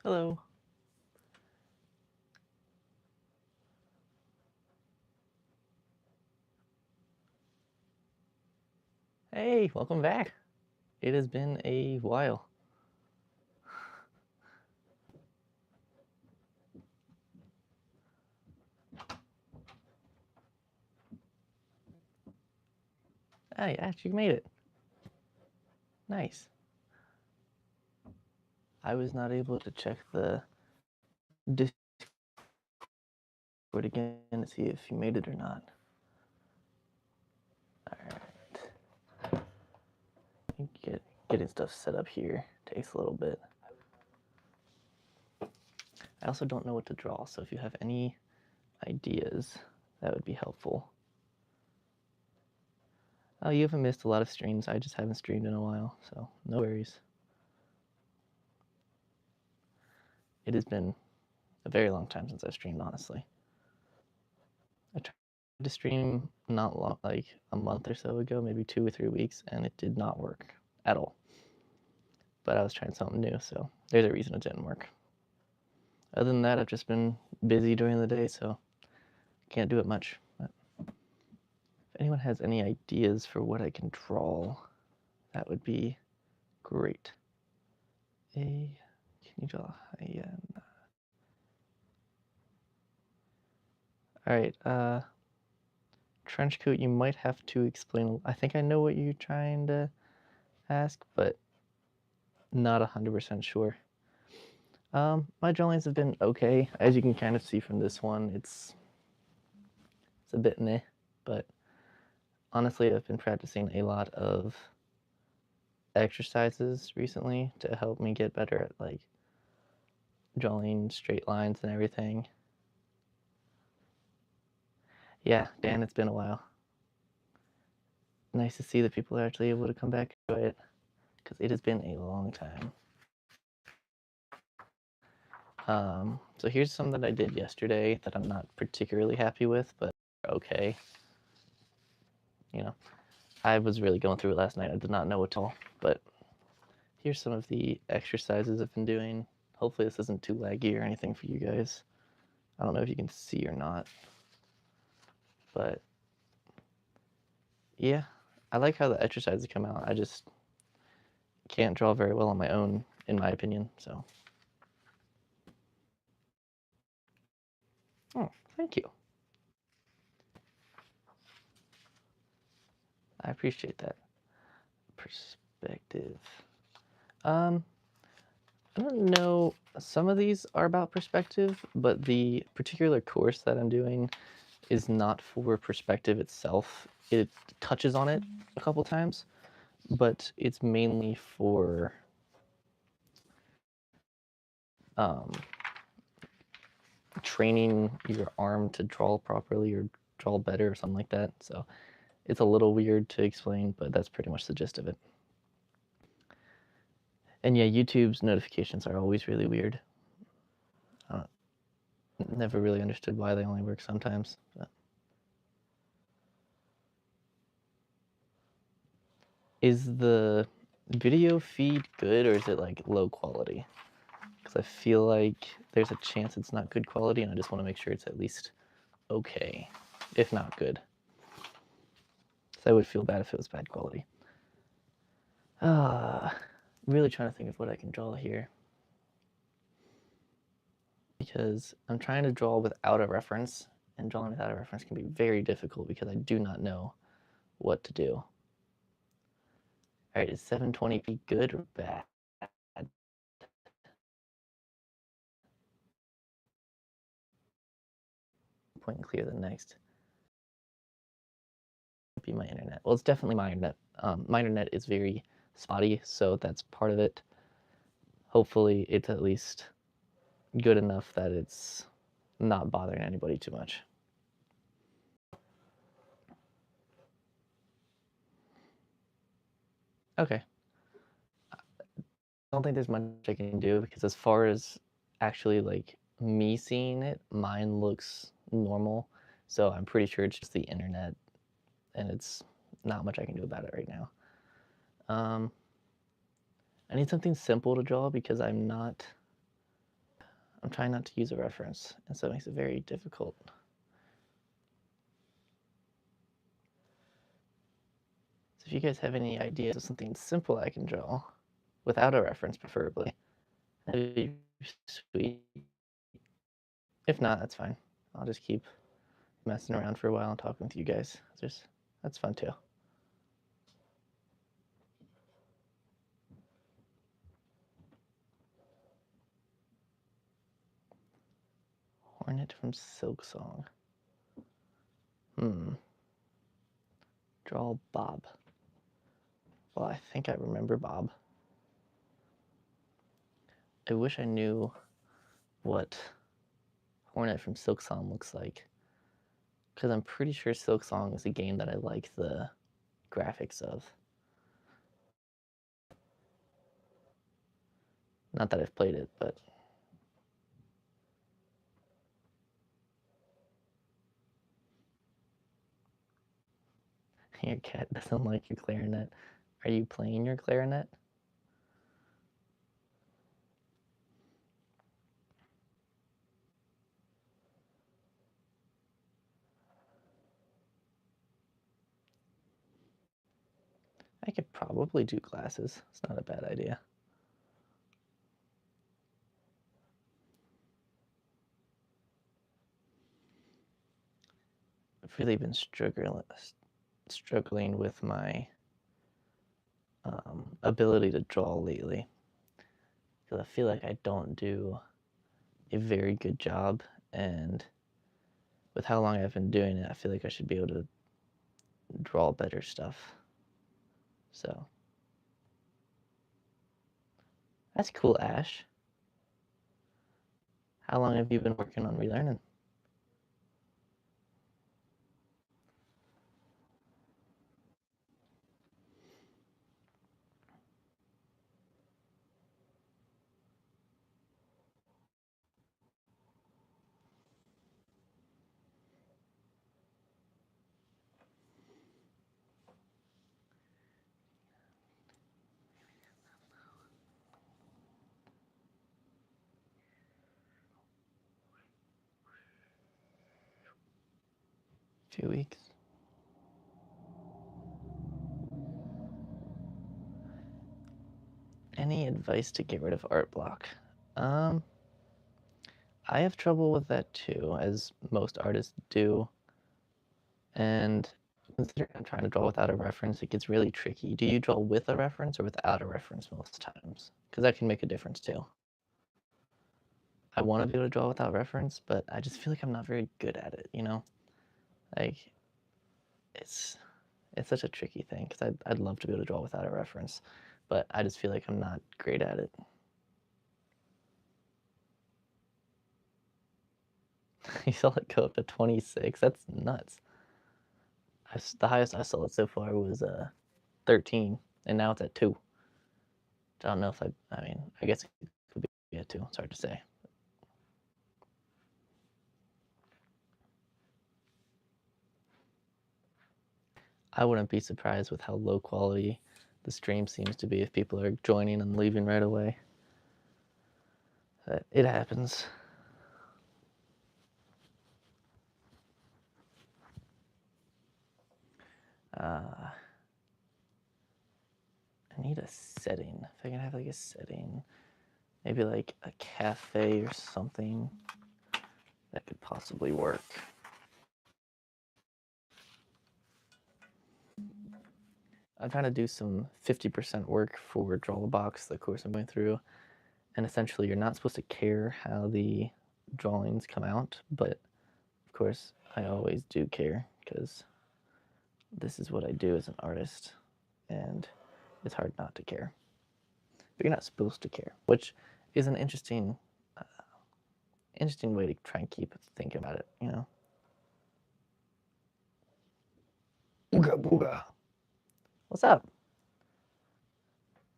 Hello. Hey, welcome back. It has been a while. Ah, you actually made it. Nice. I was not able to check the Discord again to see if you made it or not. Alright. Getting stuff set up here takes a little bit. I also don't know what to draw, so if you have any ideas, that would be helpful. Oh, you haven't missed a lot of streams. I just haven't streamed in a while, so no worries. It has been a very long time since I've streamed, honestly. I tried to stream not long, like a month or so ago, maybe 2 or 3 weeks, and it did not work at all. But I was trying something new, so there's a reason it didn't work. Other than that, I've just been busy during the day, so can't do it much. But if anyone has any ideas for what I can draw, that would be great. Can you draw hyena? All right, Trenchcoat, you might have to explain. I think I know what you're trying to ask, but not 100% sure. My drawings have been okay. As you can kind of see from this one, it's a bit meh, but honestly, I've been practicing a lot of exercises recently to help me get better at like drawing straight lines and everything. Yeah, Dan, it's been a while. Nice to see that people are actually able to come back to it, because it has been a long time. So here's some that I did yesterday that I'm not particularly happy with, but okay. You know, I was really going through it last night. I did not know what to, but here's some of the exercises I've been doing. Hopefully this isn't too laggy or anything for you guys. I don't know if you can see or not, but yeah, I like how the exercises come out. I just can't draw very well on my own, in my opinion, so. Oh, thank you. I appreciate that. Perspective. I don't know, some of these are about perspective, but the particular course that I'm doing is not for perspective itself. It touches on it a couple times, but it's mainly for training your arm to draw properly or draw better or something like that. So it's a little weird to explain, but that's pretty much the gist of it. And yeah, YouTube's notifications are always really weird. Never really understood why they only work sometimes. But. Is the video feed good or is it like low quality? Because I feel like there's a chance it's not good quality and I just want to make sure it's at least okay, if not good. So I would feel bad if it was bad quality. Really trying to think of what I can draw here. Because I'm trying to draw without a reference, and drawing without a reference can be very difficult because I do not know what to do. All right, is 720p good or bad? Point and clear the next. Be my internet. Well, it's definitely my internet. My internet is very spotty, so that's part of it. Hopefully, it's at least good enough that it's not bothering anybody too much. Okay. I don't think there's much I can do because as far as actually like me seeing it, mine looks normal. So I'm pretty sure it's just the internet and it's not much I can do about it right now. I need something simple to draw because I'm not I'm trying not to use a reference, and so it makes it very difficult. So if you guys have any ideas of something simple I can draw, without a reference preferably, that'd be sweet. If not, that's fine. I'll just keep messing around for a while and talking with you guys. That's fun too. Hornet from Silksong. Draw Bob. Well, I think I remember Bob. I wish I knew what Hornet from Silksong looks like, because I'm pretty sure Silksong is a game that I like the graphics of. Not that I've played it, but your cat doesn't like your clarinet. Are you playing your clarinet? I could probably do glasses. It's not a bad idea. I've really been struggling with my ability to draw lately, because I feel like I don't do a very good job, and with how long I've been doing it, I feel like I should be able to draw better stuff. So that's cool, Ash. How long have you been working on relearning? A few weeks. Any advice to get rid of art block? I have trouble with that too, as most artists do. And considering I'm trying to draw without a reference, it gets really tricky. Do you draw with a reference or without a reference most times? Because that can make a difference too. I want to be able to draw without reference, but I just feel like I'm not very good at it, you know? Like, it's such a tricky thing, because I'd love to be able to draw without a reference, but I just feel like I'm not great at it. You saw it go up to 26. That's nuts. The highest I saw it so far was 13, and now it's at 2. I don't know if I mean, I guess it could be at 2. It's hard to say. I wouldn't be surprised with how low quality the stream seems to be if people are joining and leaving right away. It happens. I need a setting. If I can have like a setting, maybe like a cafe or something that could possibly work. I'm trying to do some 50% work for Drawlbox, the course I'm going through, and essentially you're not supposed to care how the drawings come out, but of course I always do care, because this is what I do as an artist, and it's hard not to care. But you're not supposed to care, which is an interesting way to try and keep thinking about it, you know? Ooga booga. What's up?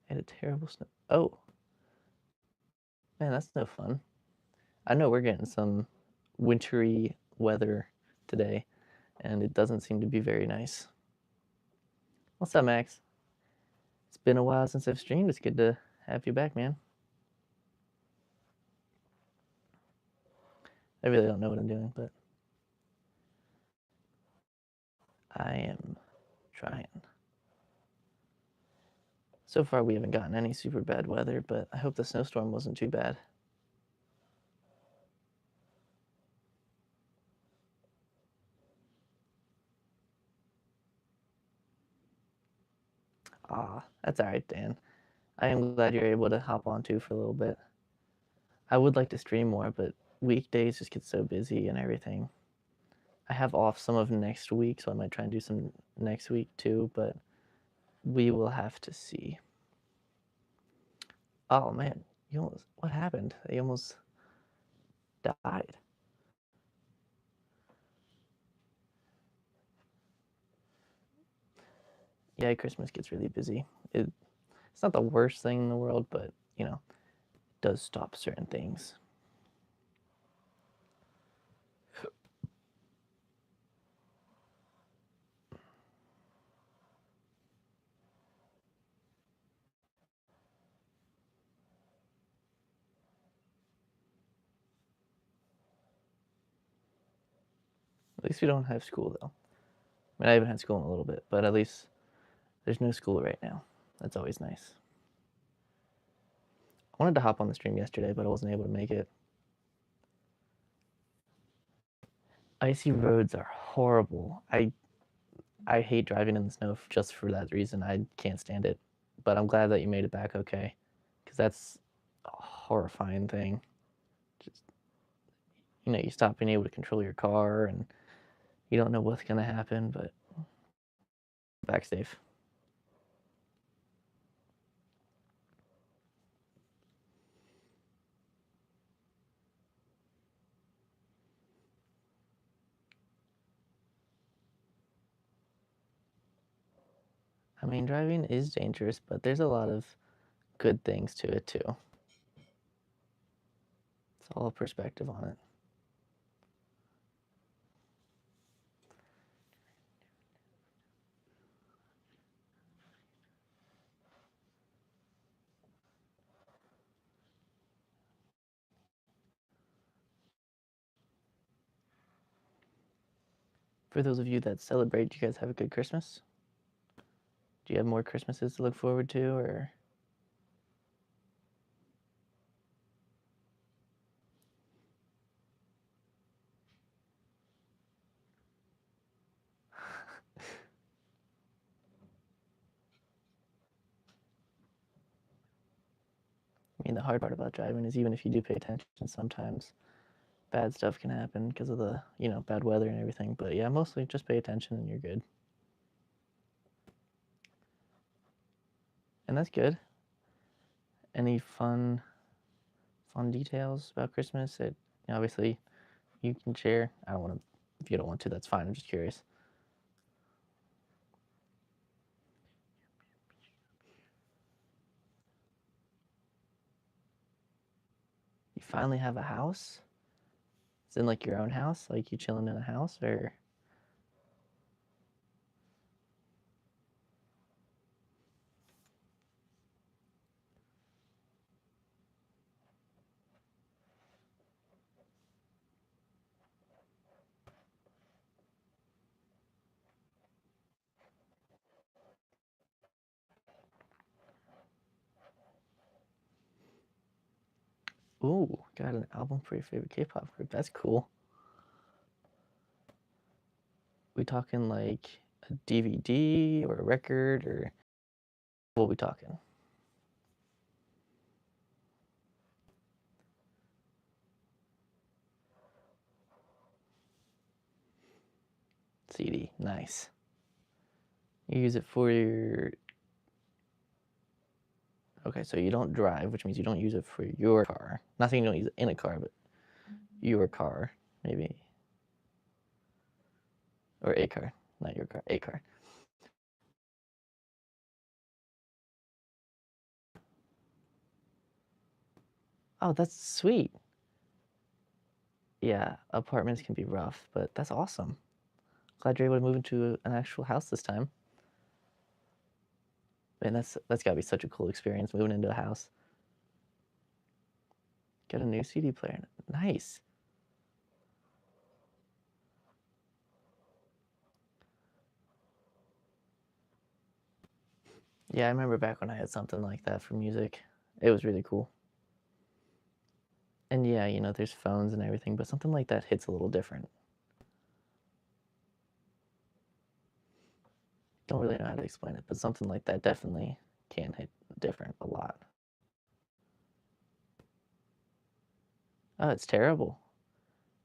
I had a terrible snow. Oh. Man, that's no fun. I know we're getting some wintry weather today, and it doesn't seem to be very nice. What's up, Max? It's been a while since I've streamed. It's good to have you back, man. I really don't know what I'm doing, but I am trying. So far, we haven't gotten any super bad weather, but I hope the snowstorm wasn't too bad. Ah, that's all right, Dan. I am glad you're able to hop on too for a little bit. I would like to stream more, but weekdays just get so busy and everything. I have off some of next week, so I might try and do some next week too, but we will have to see. Oh man, what happened? They almost died. Yeah, Christmas gets really busy. It's not the worst thing in the world, but it does stop certain things. At least we don't have school though. I mean, I haven't had school in a little bit, but at least there's no school right now. That's always nice. I wanted to hop on the stream yesterday, but I wasn't able to make it. Icy roads are horrible. I hate driving in the snow just for that reason. I can't stand it. But I'm glad that you made it back okay, because that's a horrifying thing. Just you stop being able to control your car, and you don't know what's gonna happen. But back safe. I mean, driving is dangerous, but there's a lot of good things to it too. It's all perspective on it. For those of you that celebrate, do you guys have a good Christmas? Do you have more Christmases to look forward to, or? I mean, the hard part about driving is even if you do pay attention, sometimes bad stuff can happen because of the, bad weather and everything. But yeah, mostly just pay attention and you're good. And that's good. Any fun details about Christmas that obviously you can share? I don't want to. If you don't want to, that's fine. I'm just curious. You finally have a house? It's in like your own house? Like you chilling in a house, or? Ooh, got an album for your favorite K-pop group. That's cool. We talking like a DVD or a record, or what we talking? CD. Nice. You use it for your. Okay, so you don't drive, which means you don't use it for your car. Not saying you don't use it in a car, but your car, maybe. Or a car, not your car, a car. Oh, that's sweet. Yeah, apartments can be rough, but that's awesome. Glad you're able to move into an actual house this time. Man, that's gotta be such a cool experience moving into a house. Get a new CD player. Nice. Yeah, I remember back when I had something like that for music. It was really cool. And yeah, there's phones and everything, but something like that hits a little different. Don't really know how to explain it, but something like that definitely can hit different a lot. Oh, it's terrible.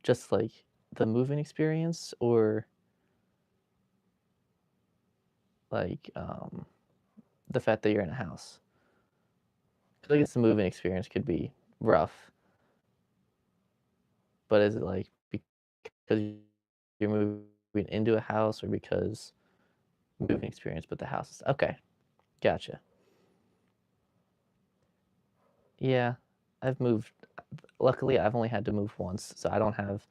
Just like the moving experience or like the fact that you're in a house. 'Cause I guess the moving experience could be rough, but is it like because you're moving into a house or because moving experience, but the house is okay? Gotcha. Yeah, I've moved. Luckily, I've only had to move once, so I don't have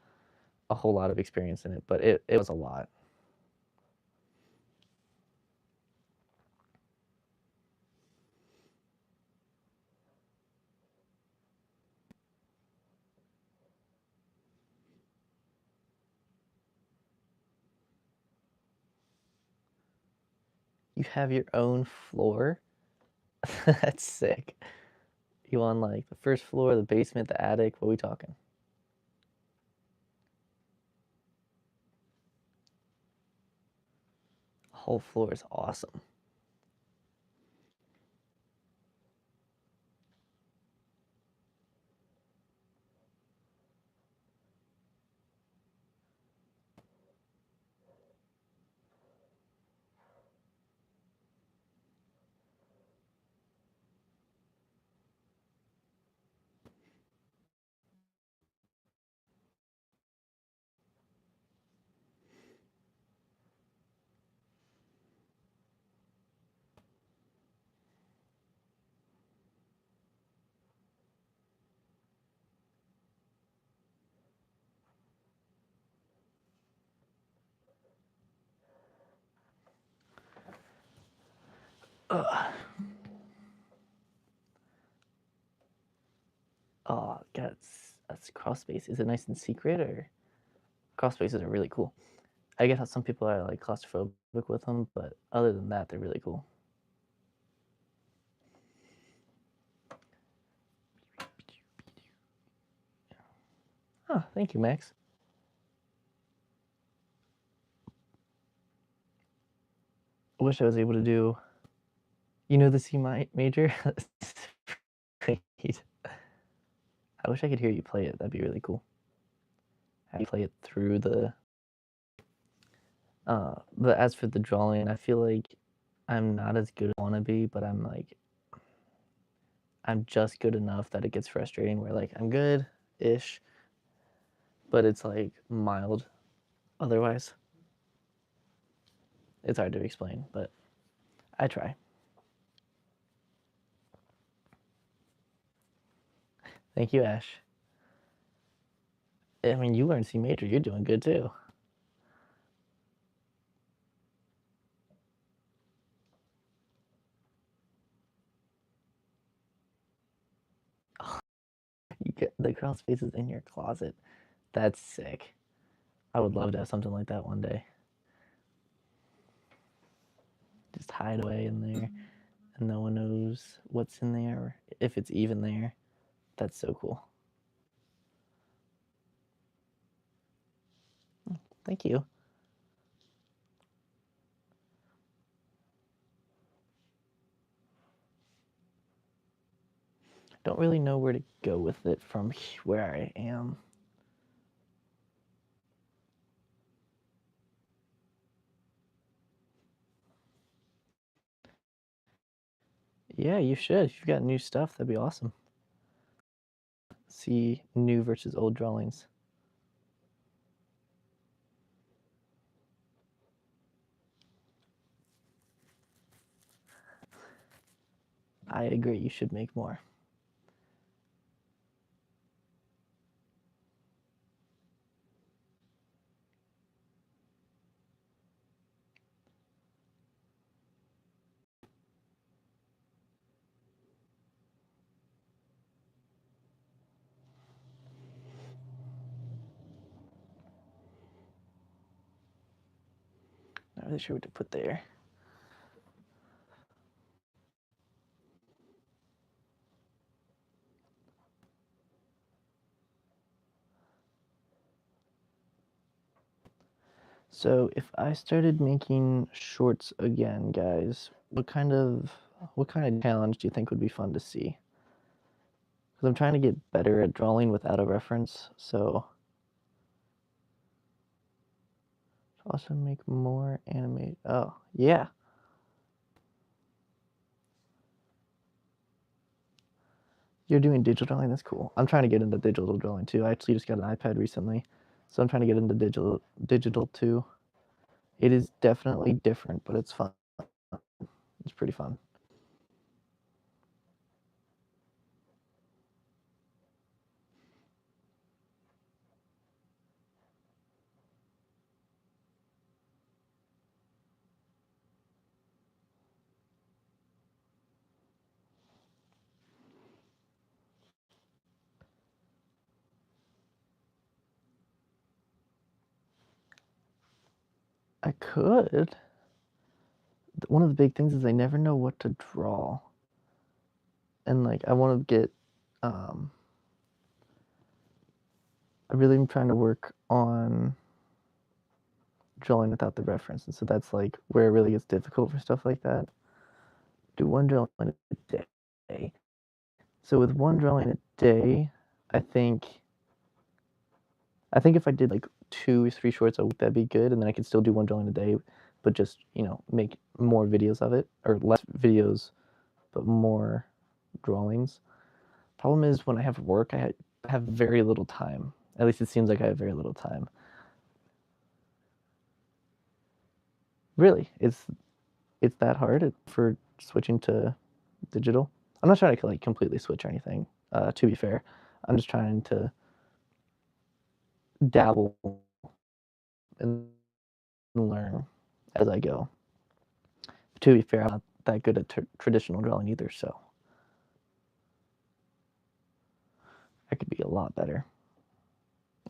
a whole lot of experience in it, but it was a lot. You have your own floor? That's sick. You on like the first floor, the basement, the attic? What are we talking? The whole floor is awesome. Ugh. Oh, God, that's crawl space. Is it nice and secret or crawl spaces are really cool? I get how some people are like claustrophobic with them, but other than that, they're really cool. Oh, thank you, Max. I wish I was able to do, the major. I wish I could hear you play it. That'd be really cool. Have you play it through the. But as for the drawing, I feel like I'm not as good as I want to be, but I'm just good enough that it gets frustrating. Where like I'm good ish, but it's like mild. Otherwise, it's hard to explain, but I try. Thank you, Ash. I mean, you learned C major. You're doing good too. You get the crawl spaces in your closet. That's sick. I would love to have something like that one day. Just hide away in there, and no one knows what's in there, or if it's even there. That's so cool. Thank you. Don't really know where to go with it from where I am. Yeah, you should. If you've got new stuff, that'd be awesome. See new versus old drawings. I agree. You should make more. Not really sure what to put there. So if I started making shorts again, guys, what kind of challenge do you think would be fun to see? Because I'm trying to get better at drawing without a reference, so also make more animate. Oh, yeah. You're doing digital drawing, that's cool. I'm trying to get into digital drawing too. I actually just got an iPad recently, so I'm trying to get into digital too. It is definitely different, but it's fun. It's pretty fun. I could. One of the big things is I never know what to draw. And like I want to get I really am trying to work on drawing without the reference. And so that's like where it really gets difficult for stuff like that. Do one drawing a day. So with one drawing a day, I think if I did like 2 or 3 shorts a week, that'd be good, and then I could still do one drawing a day, but just make more videos of it, or less videos, but more drawings. Problem is when I have work, I have very little time. At least it seems like I have very little time. Really, it's that hard for switching to digital. I'm not trying to like completely switch or anything. To be fair, I'm just trying to dabble and learn as I go. To be fair, I'm not that good at traditional drawing either, so I could be a lot better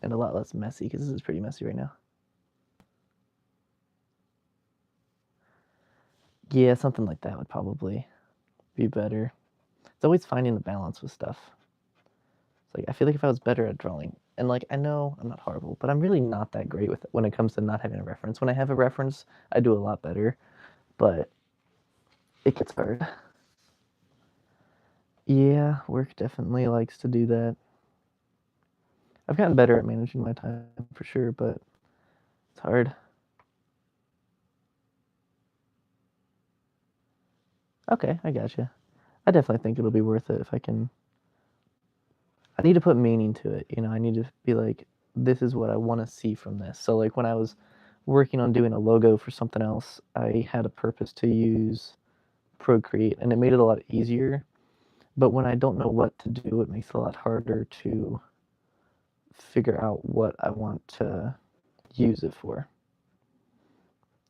and a lot less messy because this is pretty messy right now. Yeah, something like that would probably be better. It's always finding the balance with stuff. It's like I feel like if I was better at drawing, and like I know I'm not horrible, but I'm really not that great with it when it comes to not having a reference. When I have a reference, I do a lot better, but it gets hard. Yeah, work definitely likes to do that. I've gotten better at managing my time for sure, but it's hard. Okay, I gotcha. I definitely think it'll be worth it if I can. I need to put meaning to it. I need to be like, this is what I want to see from this. So, like, when I was working on doing a logo for something else, I had a purpose to use Procreate, and it made it a lot easier. But when I don't know what to do, it makes it a lot harder to figure out what I want to use it for.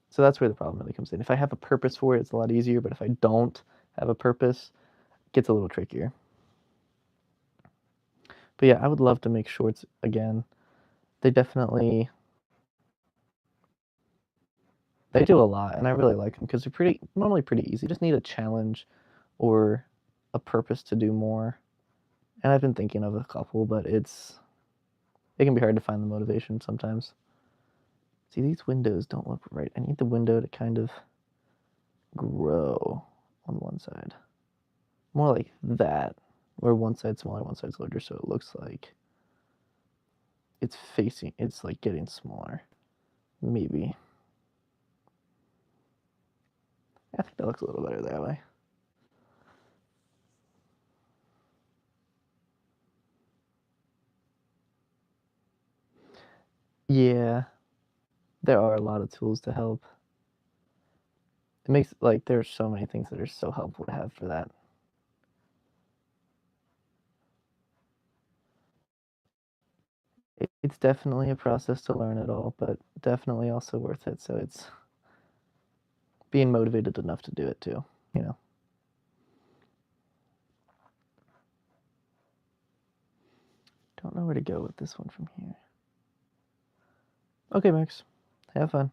So that's where the problem really comes in. If I have a purpose for it, it's a lot easier. But if I don't have a purpose, it gets a little trickier. But yeah, I would love to make shorts again. They definitely they do a lot, and I really like them because they're normally pretty easy. You just need a challenge or a purpose to do more. And I've been thinking of a couple, but it can be hard to find the motivation sometimes. See, these windows don't look right. I need the window to kind of grow on one side. More like that, where one side's smaller, one side's larger, so it looks like it's like getting smaller. Maybe. I think that looks a little better that way. Yeah, there are a lot of tools to help. It makes like there's so many things that are so helpful to have for that. It's definitely a process to learn it all, but definitely also worth it. So it's being motivated enough to do it too, you know. Don't know where to go with this one from here. Okay, Max. Have fun.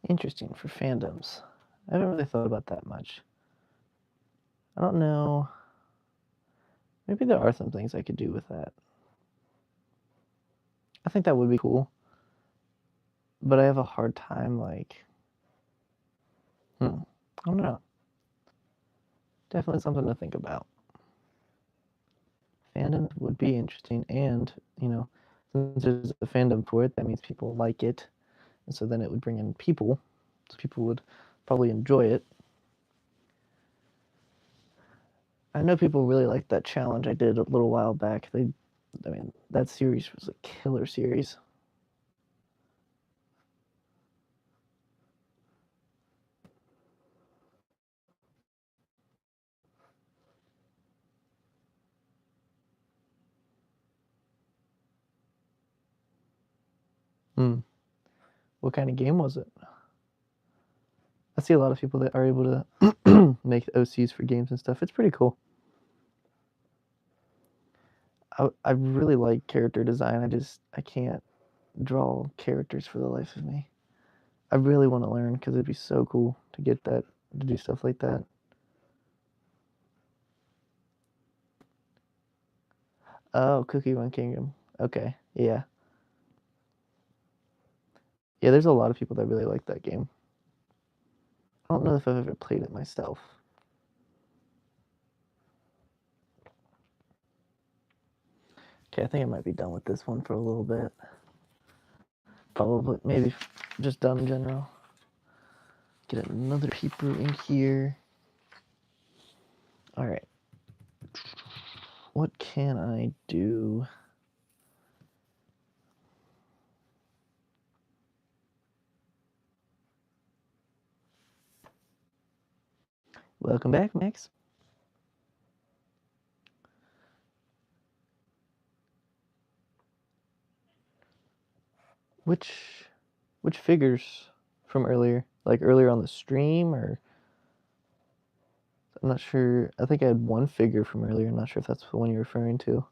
Interesting for fandoms. I haven't really thought about that much. I don't know. Maybe there are some things I could do with that. I think that would be cool. But I have a hard time, like, I don't know. Definitely something to think about. Fandoms would be interesting, and, since there's a fandom for it, that means people like it. And so then it would bring in people, so people would probably enjoy it. I know people really liked that challenge I did a little while back. That series was a killer series. What kind of game was it? I see a lot of people that are able to make OCs for games and stuff. It's pretty cool. I really like character design. I can't draw characters for the life of me. I really want to learn because it'd be so cool to get that, to do stuff like that. Oh, Cookie Run Kingdom. Okay, yeah. Yeah, there's a lot of people that really like that game. I don't know if I've ever played it myself. Okay, I think I might be done with this one for a little bit. Probably, maybe just done in general. Get another peeper in here. All right. What can I do? Welcome back, Max. Which figures from earlier? Like earlier on the stream, or I'm not sure. I think I had one figure from earlier. I'm not sure if that's the one you're referring to.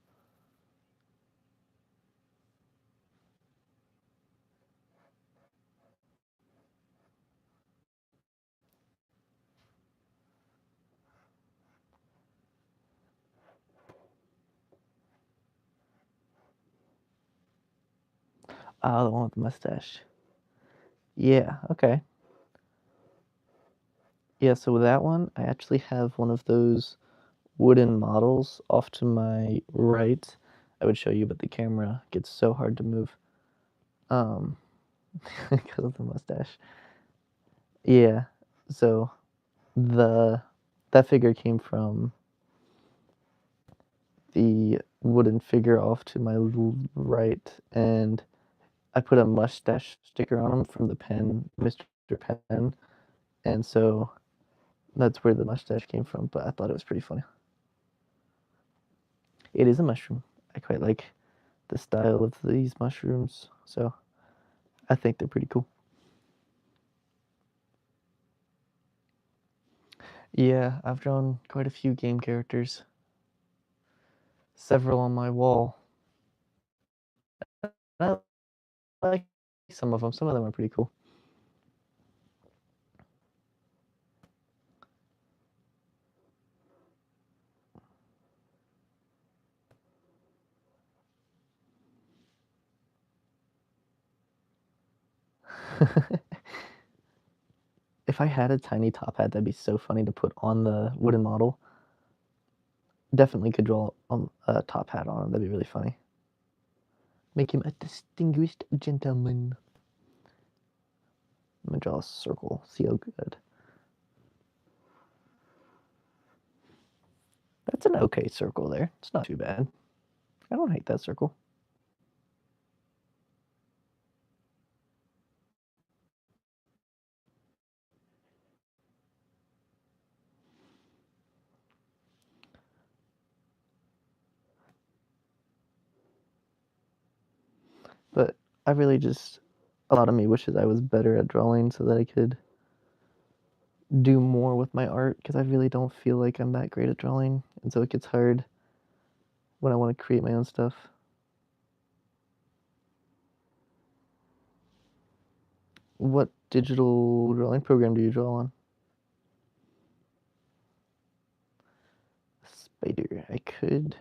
Ah, the one with the mustache. Yeah, okay. Yeah, so with that one, I actually have one of those wooden models off to my right. I would show you, but the camera gets so hard to move. Because of the mustache. Yeah, so that figure came from the wooden figure off to my right, and I put a mustache sticker on him from the pen, Mr. Pen, and so that's where the mustache came from, but I thought it was pretty funny. It is a mushroom. I quite like the style of these mushrooms, so I think they're pretty cool. Yeah, I've drawn quite a few game characters, several on my wall. I like some of them. Some of them are pretty cool. If I had a tiny top hat, that'd be so funny to put on the wooden model. Definitely could draw a top hat on him. That'd be really funny. Make him a distinguished gentleman. I'm gonna draw a circle. See how good. That's an okay circle there. It's not too bad. I don't hate that circle. But I really just, a lot of me wishes I was better at drawing so that I could do more with my art, because I really don't feel like I'm that great at drawing, and so it gets hard when I want to create my own stuff. What digital drawing program do you draw on? Spider. I could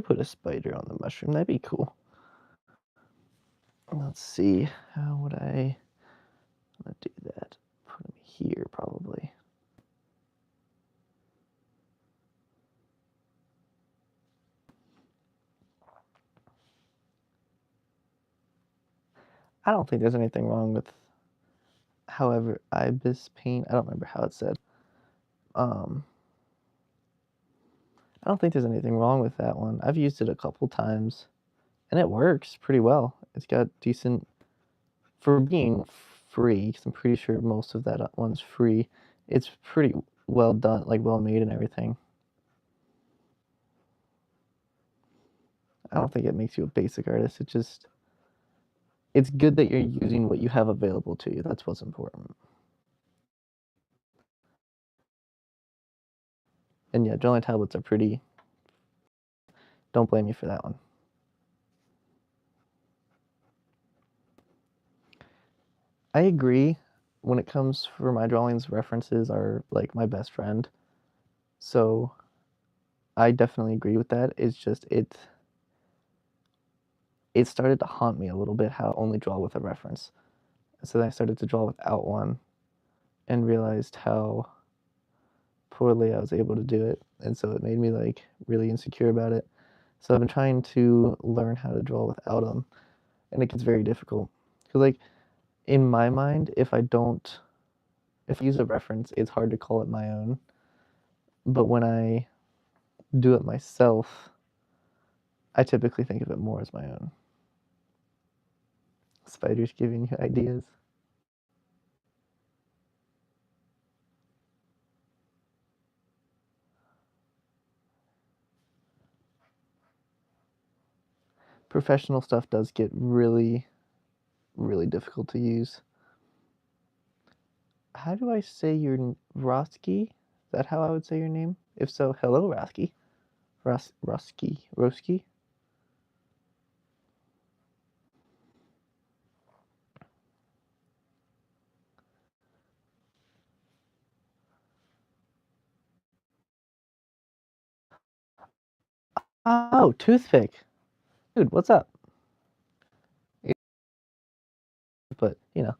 put a spider on the mushroom. That'd be cool. Let's see. How would I do that? Put him here probably. I don't think there's anything wrong with however ibis paint. I don't remember how it said. I don't think there's anything wrong with that one. I've used it a couple times and it works pretty well. It's got decent for being free, because I'm pretty sure most of that one's free. It's pretty well done, like well made and everything. I don't think it makes you a basic artist. It's good that you're using what you have available to you. That's what's important. And yeah, drawing tablets are pretty. Don't blame me for that one. I agree. When it comes for my drawings, references are like my best friend. So I definitely agree with that. It's just it started to haunt me a little bit how I only draw with a reference. So then I started to draw without one and realized how poorly I was able to do it. And so it made me like really insecure about it. So I've been trying to learn how to draw without them. And it gets very difficult. Because like in my mind, if I use a reference, it's hard to call it my own. But when I do it myself, I typically think of it more as my own. Spiders giving you ideas. Professional stuff does get really, really difficult to use. How do I say your Roski? Is that how I would say your name? If so, hello, Roski. Roski. Oh, toothpick, dude. What's up? But you know,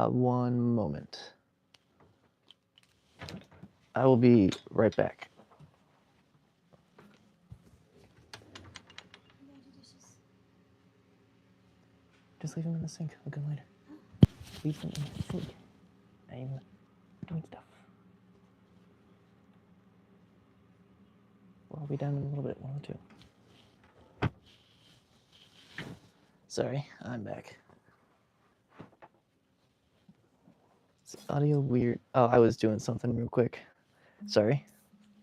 1 moment. I will be right back. Just leave them in the sink. Look at them later. Leave them in the sink. I'm doing stuff. Well, I'll be down in a little bit. 1 or 2. Sorry, I'm back. Is the audio weird? Oh, I was doing something real quick. Sorry.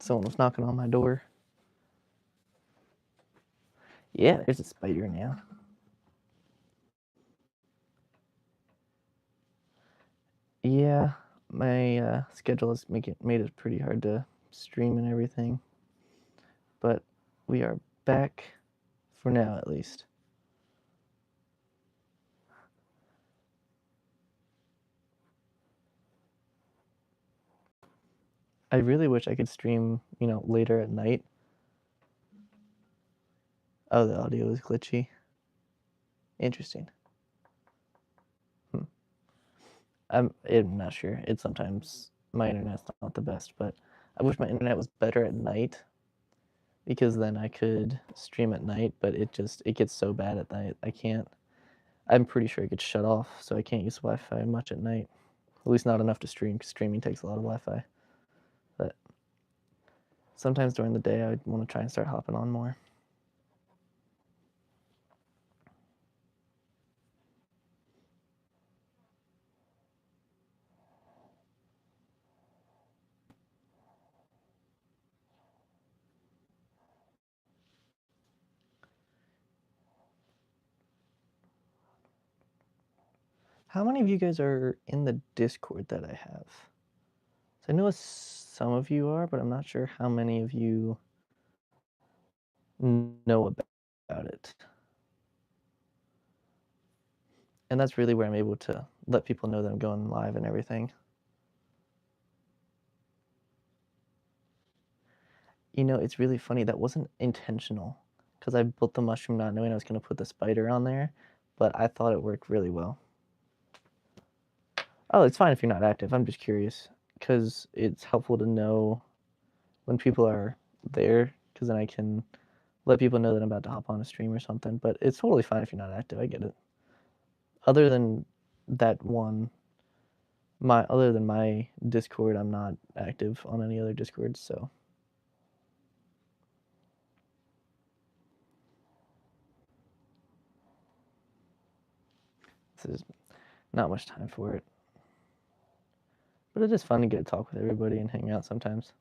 Someone was knocking on my door. Yeah, there's a spider now. Yeah, my schedule has made it pretty hard to stream and everything. But we are back for now, at least. I really wish I could stream, later at night. Oh, the audio is glitchy. Interesting. I'm not sure. It's sometimes my internet's not the best, but I wish my internet was better at night because then I could stream at night, but it gets so bad at night. I can't. I'm pretty sure it gets shut off, so I can't use Wi-Fi much at night. At least not enough to stream, because streaming takes a lot of Wi-Fi. But sometimes during the day, I want to try and start hopping on more. How many of you guys are in the Discord that I have? So I know some of you are, but I'm not sure how many of you know about it. And that's really where I'm able to let people know that I'm going live and everything. You know, it's really funny. That wasn't intentional because I built the mushroom not knowing I was going to put the spider on there, but I thought it worked really well. Oh, it's fine if you're not active. I'm just curious because it's helpful to know when people are there because then I can let people know that I'm about to hop on a stream or something. But it's totally fine if you're not active. I get it. Other than that one, other than my Discord, I'm not active on any other Discords, so. There's not much time for it. But it is fun to get to talk with everybody and hang out sometimes.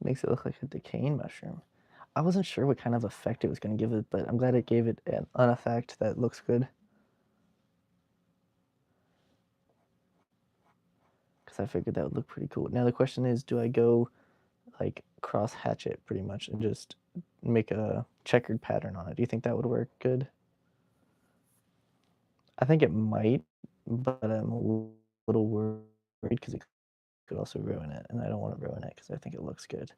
Makes it look like a decaying mushroom. I wasn't sure what kind of effect it was going to give it, but I'm glad it gave it an effect that looks good. Because I figured that would look pretty cool. Now the question is, do I go like cross hatch it pretty much and just make a checkered pattern on it? Do you think that would work good? I think it might, but I'm a little worried because it could also ruin it, and I don't want to ruin it because I think it looks good.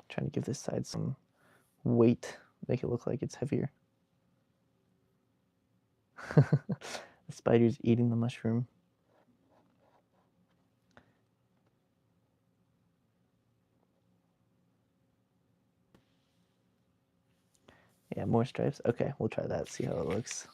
Trying to give this side some weight, make it look like it's heavier. The spider's eating the mushroom. Yeah, more stripes. Okay, we'll try that, see how it looks.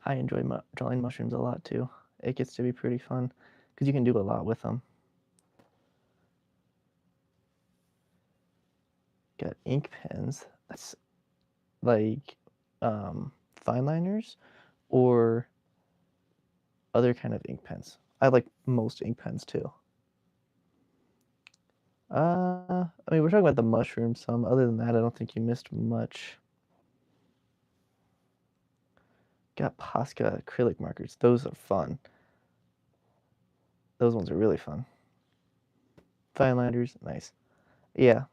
I enjoy drawing mushrooms a lot too. It gets to be pretty fun because you can do a lot with them. Got ink pens. That's like fine liners or other kind of ink pens. I like most ink pens too. I mean, we're talking about the mushrooms some. Other than that, I don't think you missed much. Got Posca acrylic markers. Those are fun. Those ones are really fun. Fine liners, nice. Yeah,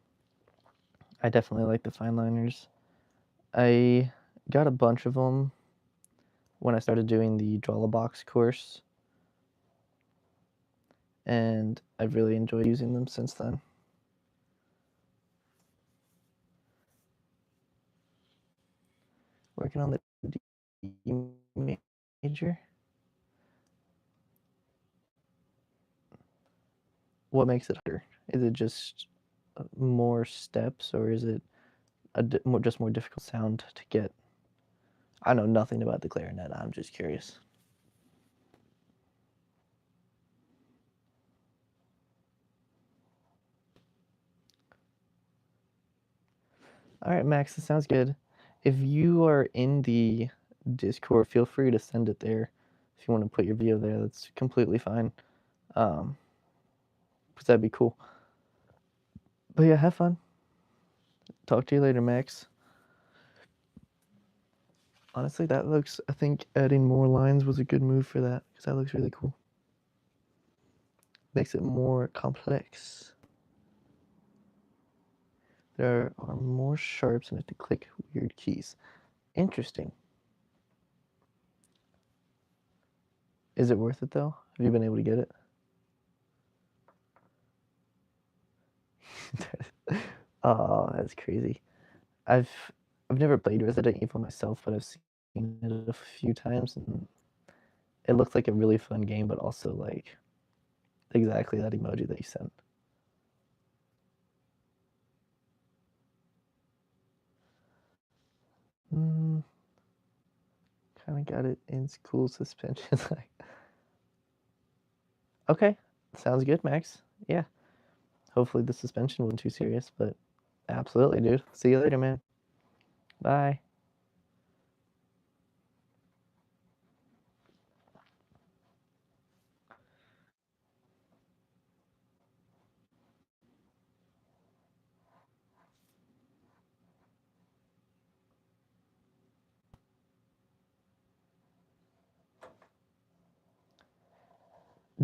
I definitely like the fine liners. I got a bunch of them when I started doing the Draw a Box course, and I've really enjoyed using them since then. Working on the D major. What makes it harder? Is it just more steps, or is it just more difficult sound to get? I know nothing about the clarinet. I'm just curious. All right, Max, that sounds good. If you are in the Discord, feel free to send it there. If you want to put your video there, that's completely fine. Because that'd be cool. But yeah, have fun. Talk to you later, Max. Honestly, that looks, I think adding more lines was a good move for that, because that looks really cool. Makes it more complex. There are more sharps and I have to click weird keys. Interesting. Is it worth it though? Have you been able to get it? Oh, that's crazy. I've never played Resident Evil myself, but I've seen it a few times, and it looks like a really fun game, but also like exactly that emoji that you sent. Kind of got it in school suspension. Okay, sounds good, Max. Yeah, hopefully the suspension wasn't too serious, but absolutely, dude. See you later, man. Bye.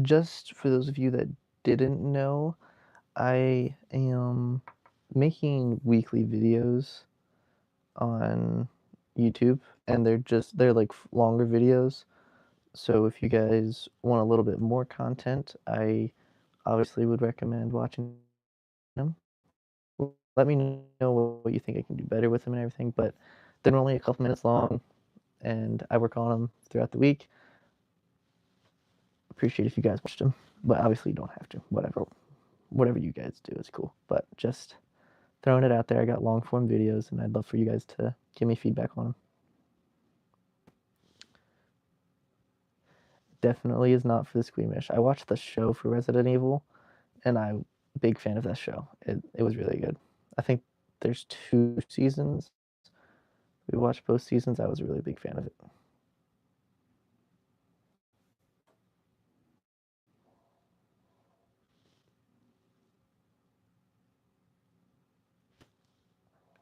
Just for those of you that didn't know, I am making weekly videos on YouTube, and they're like longer videos. So if you guys want a little bit more content, I obviously would recommend watching them. Let me know what you think I can do better with them and everything, but they're only a couple minutes long, and I work on them throughout the week. Appreciate if you guys watched them, but obviously you don't have to. Whatever you guys do is cool. But just throwing it out there. I got long form videos, and I'd love for you guys to give me feedback on them. Definitely is not for the squeamish. I watched the show for Resident Evil, and I'm a big fan of that show. It was really good. I think there's 2 seasons. We watched both seasons. I was a really big fan of it.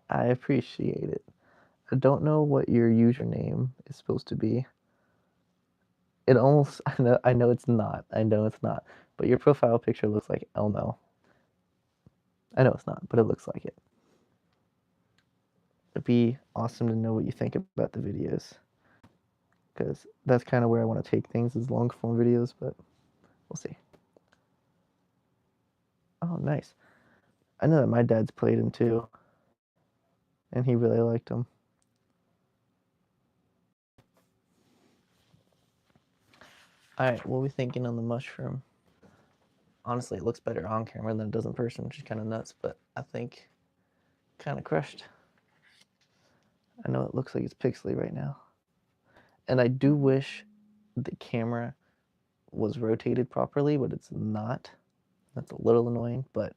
I appreciate it. I don't know what your username is supposed to be. It almost I know it's not. I know it's not. But your profile picture looks like Elmo. I know it's not, but it looks like it. It'd be awesome to know what you think about the videos, because that's kind of where I want to take things, as long form videos, but we'll see. Oh, nice. I know that my dad's played him too, and he really liked him. All right, what are we thinking on the mushroom? Honestly, it looks better on camera than it does in person, which is kind of nuts, but I think kind of crushed. I know it looks like it's pixely right now. And I do wish the camera was rotated properly, but it's not. That's a little annoying, but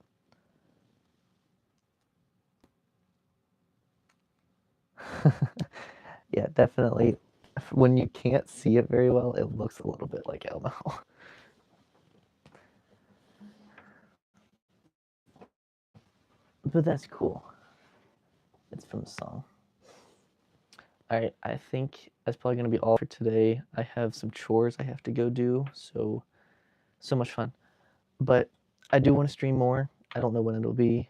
yeah, definitely. When you can't see it very well, it looks a little bit like Elmo. But that's cool. It's from the song. All right, I think that's probably going to be all for today. I have some chores I have to go do, so much fun. But I do want to stream more. I don't know when it'll be. It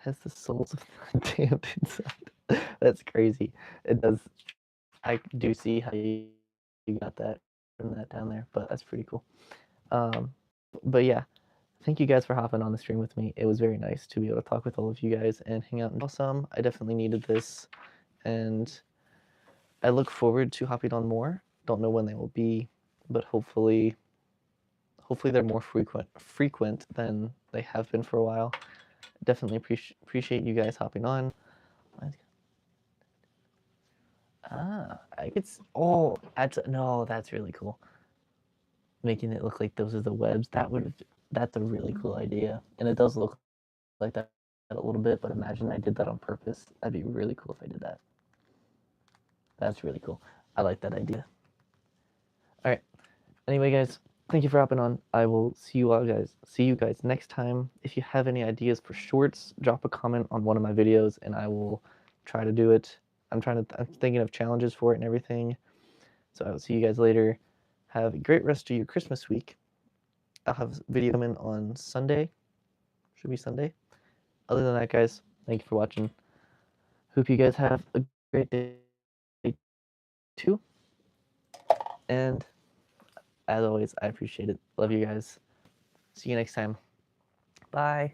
has the souls of the damned inside. That's crazy. It does. I do see how you got that from that down there, but that's pretty cool. Um, but yeah, thank you guys for hopping on the stream with me. It was very nice to be able to talk with all of you guys and hang out and some. I definitely needed this, and I look forward to hopping on more. Don't know when they will be, but hopefully they're more frequent than they have been for a while. Definitely appreciate you guys hopping on. I could. Oh, that's really cool. Making it look like those are the webs. That's a really cool idea, and it does look like that a little bit. But imagine I did that on purpose. That'd be really cool if I did that. That's really cool. I like that idea. All right. Anyway, guys, thank you for hopping on. I will see you guys next time. If you have any ideas for shorts, drop a comment on one of my videos, and I will try to do it. I'm thinking of challenges for it and everything. So I will see you guys later. Have a great rest of your Christmas week. I'll have a video coming on Sunday. Should be Sunday. Other than that, guys, thank you for watching. Hope you guys have a great day too. And as always, I appreciate it. Love you guys. See you next time. Bye.